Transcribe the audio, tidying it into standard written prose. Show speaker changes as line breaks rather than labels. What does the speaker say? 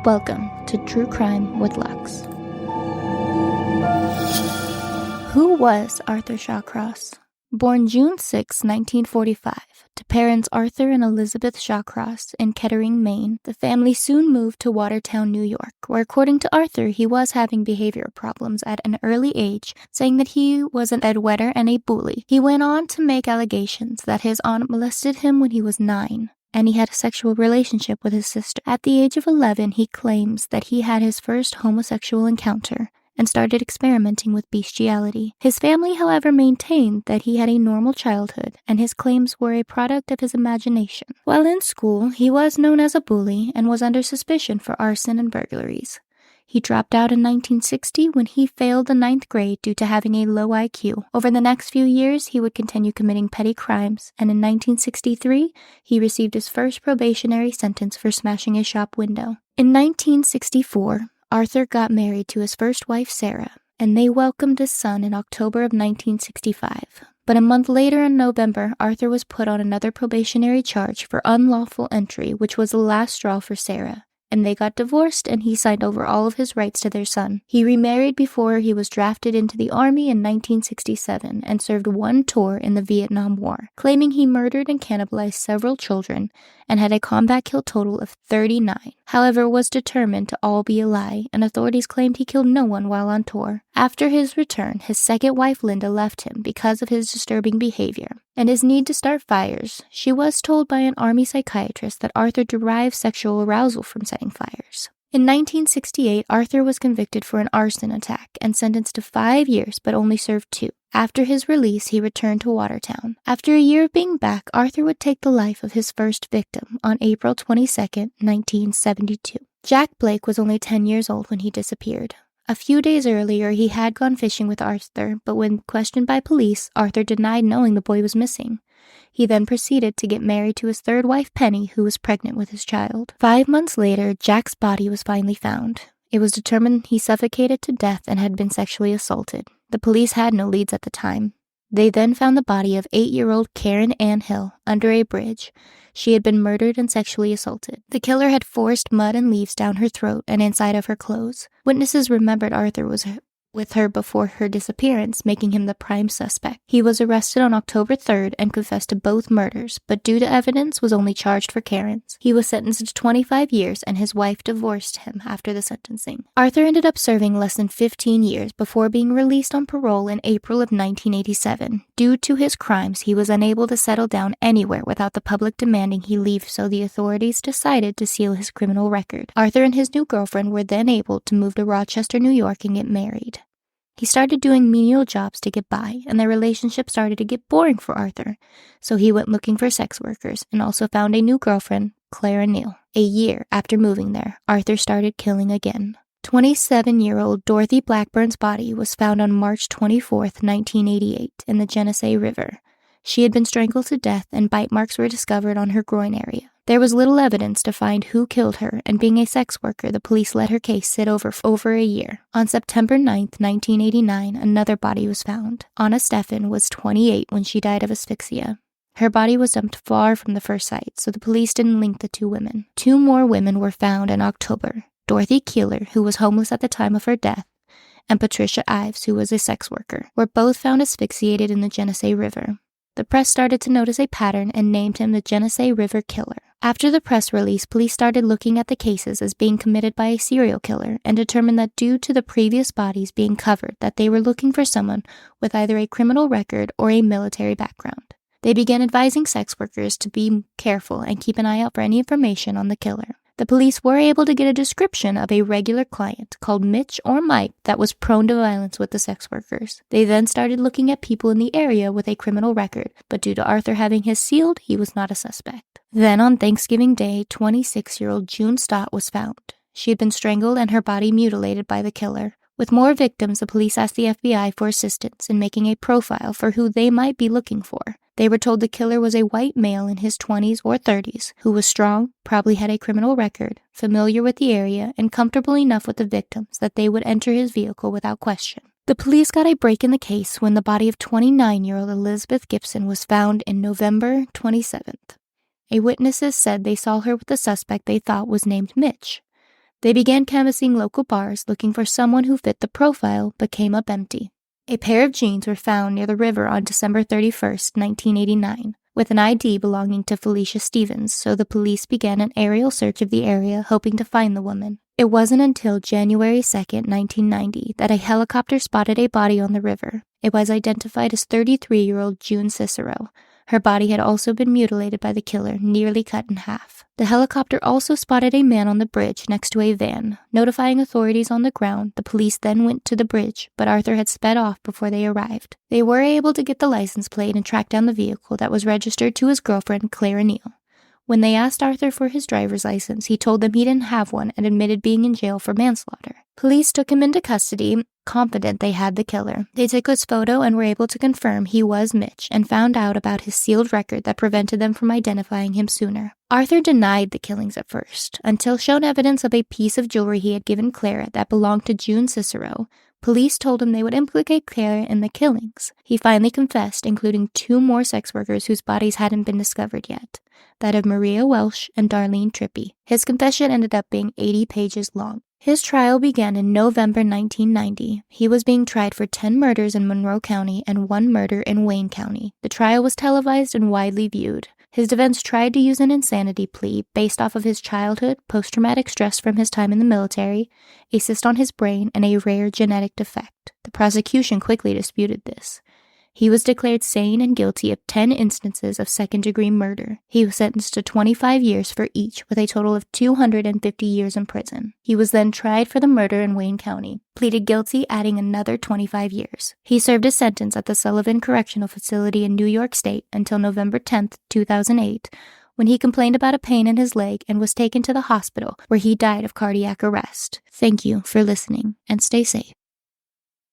Welcome to True Crime with Lux. Who was Arthur Shawcross? Born June 6, 1945, to parents Arthur and Elizabeth Shawcross in Kettering, Maine, the family soon moved to Watertown, New York, where according to Arthur, he was having behavioral problems at an early age, saying that he was an bedwetter and a bully. He went on to make allegations that his aunt molested him when he was 9. And he had a sexual relationship with his sister. At the age of 11, he claims that he had his first homosexual encounter and started experimenting with bestiality. His family, however, maintained that he had a normal childhood, and his claims were a product of his imagination. While in school, he was known as a bully and was under suspicion for arson and burglaries. He dropped out in 1960 when he failed the 9th grade due to having a low IQ. Over the next few years, he would continue committing petty crimes, and in 1963, he received his first probationary sentence for smashing a shop window. In 1964, Arthur got married to his first wife, Sarah, and they welcomed a son in October of 1965. But a month later in November, Arthur was put on another probationary charge for unlawful entry, which was the last straw for Sarah. And they got divorced, and he signed over all of his rights to their son. He remarried before he was drafted into the Army in 1967 and served one tour in the Vietnam War, claiming he murdered and cannibalized several children and had a combat kill total of 39. However, it was determined to all be a lie, and authorities claimed he killed no one while on tour. After his return, his second wife Linda left him because of his disturbing behavior and his need to start fires. She was told by an Army psychiatrist that Arthur derived sexual arousal from setting fires. In 1968, Arthur was convicted for an arson attack and sentenced to 5 years, but only served 2. After his release, he returned to Watertown. After a year of being back, Arthur would take the life of his first victim on April 22, 1972. Jack Blake was only 10 years old when he disappeared. A few days earlier, he had gone fishing with Arthur, but when questioned by police, Arthur denied knowing the boy was missing. He then proceeded to get married to his third wife, Penny, who was pregnant with his child. 5 months later, Jack's body was finally found. It was determined he suffocated to death and had been sexually assaulted. The police had no leads at the time. They then found the body of 8-year-old Karen Ann Hill under a bridge. She had been murdered and sexually assaulted. The killer had forced mud and leaves down her throat and inside of her clothes. Witnesses remembered Arthur was with her before her disappearance, making him the prime suspect. He was arrested on October 3rd and confessed to both murders, but due to evidence was only charged for Karen's. He was sentenced to 25 years and his wife divorced him after the sentencing. Arthur ended up serving less than 15 years before being released on parole in April of 1987. Due to his crimes, he was unable to settle down anywhere without the public demanding he leave, so the authorities decided to seal his criminal record. Arthur and his new girlfriend were then able to move to Rochester, New York and get married. He started doing menial jobs to get by, and their relationship started to get boring for Arthur, so he went looking for sex workers and also found a new girlfriend, Clara Neal. A year after moving there, Arthur started killing again. 27-year-old Dorothy Blackburn's body was found on March 24, 1988, in the Genesee River. She had been strangled to death, and bite marks were discovered on her groin area. There was little evidence to find who killed her, and being a sex worker, the police let her case sit over a year. On September 9, 1989, another body was found. Anna Steffen was 28 when she died of asphyxia. Her body was dumped far from the first site, so the police didn't link the 2 women. 2 more women were found in October. Dorothy Keeler, who was homeless at the time of her death, and Patricia Ives, who was a sex worker, were both found asphyxiated in the Genesee River. The press started to notice a pattern and named him the Genesee River Killer. After the press release, police started looking at the cases as being committed by a serial killer and determined that due to the previous bodies being covered, that they were looking for someone with either a criminal record or a military background. They began advising sex workers to be careful and keep an eye out for any information on the killer. The police were able to get a description of a regular client called Mitch or Mike that was prone to violence with the sex workers. They then started looking at people in the area with a criminal record, but due to Arthur having his sealed, he was not a suspect. Then on Thanksgiving Day, 26-year-old June Stott was found. She had been strangled and her body mutilated by the killer. With more victims, the police asked the FBI for assistance in making a profile for who they might be looking for. They were told the killer was a white male in his 20s or 30s who was strong, probably had a criminal record, familiar with the area, and comfortable enough with the victims that they would enter his vehicle without question. The police got a break in the case when the body of 29-year-old Elizabeth Gibson was found in November 27th. A witnesses said they saw her with the suspect they thought was named Mitch. They began canvassing local bars looking for someone who fit the profile but came up empty. A pair of jeans were found near the river on December 31st, 1989, with an ID belonging to Felicia Stevens, so the police began an aerial search of the area hoping to find the woman. It wasn't until January 2nd, 1990, that a helicopter spotted a body on the river. It was identified as 33-year-old June Cicero. Her body had also been mutilated by the killer, nearly cut in half. The helicopter also spotted a man on the bridge next to a van. Notifying authorities on the ground, the police then went to the bridge, but Arthur had sped off before they arrived. They were able to get the license plate and track down the vehicle that was registered to his girlfriend, Clara Neal. When they asked Arthur for his driver's license, he told them he didn't have one and admitted being in jail for manslaughter. Police took him into custody, confident they had the killer. They took his photo and were able to confirm he was Mitch and found out about his sealed record that prevented them from identifying him sooner. Arthur denied the killings at first, until shown evidence of a piece of jewelry he had given Clara that belonged to June Cicero. Police told him they would implicate Clara in the killings. He finally confessed, including 2 more sex workers whose bodies hadn't been discovered yet, that of Maria Welsh and Darlene Trippi. His confession ended up being 80 pages long. His trial began in November 1990. He was being tried for 10 murders in Monroe County and 1 murder in Wayne County. The trial was televised and widely viewed. His defense tried to use an insanity plea based off of his childhood, post-traumatic stress from his time in the military, a cyst on his brain, and a rare genetic defect. The prosecution quickly disputed this. He was declared sane and guilty of 10 instances of second-degree murder. He was sentenced to 25 years for each, with a total of 250 years in prison. He was then tried for the murder in Wayne County, pleaded guilty, adding another 25 years. He served his sentence at the Sullivan Correctional Facility in New York State until November 10, 2008, when he complained about a pain in his leg and was taken to the hospital, where he died of cardiac arrest. Thank you for listening, and stay safe.